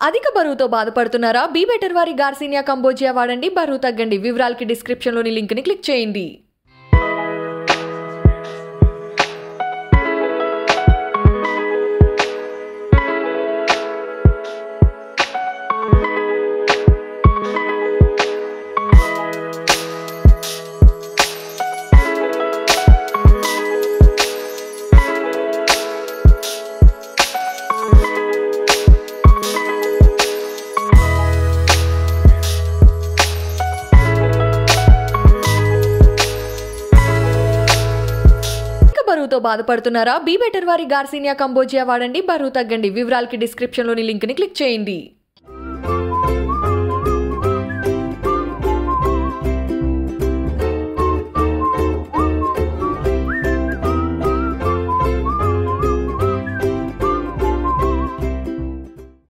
అధిక బరువుతో బాధపడుతున్నారా? బీ బెటర్ వారి గార్సినియా కంబోజియా వాడండి, బరువు తగ్గండి. వివరాలకి డిస్క్రిప్షన్లోని లింక్ని క్లిక్ చేయండి. బరువుతో బాధపడుతున్నారా? బీ బెటర్ వారి గార్సినియా కంబోజియా వాడండి, బరువు తగ్గండి. వివరాలకి డిస్క్రిప్షన్లోని లింక్ని క్లిక్ చేయండి.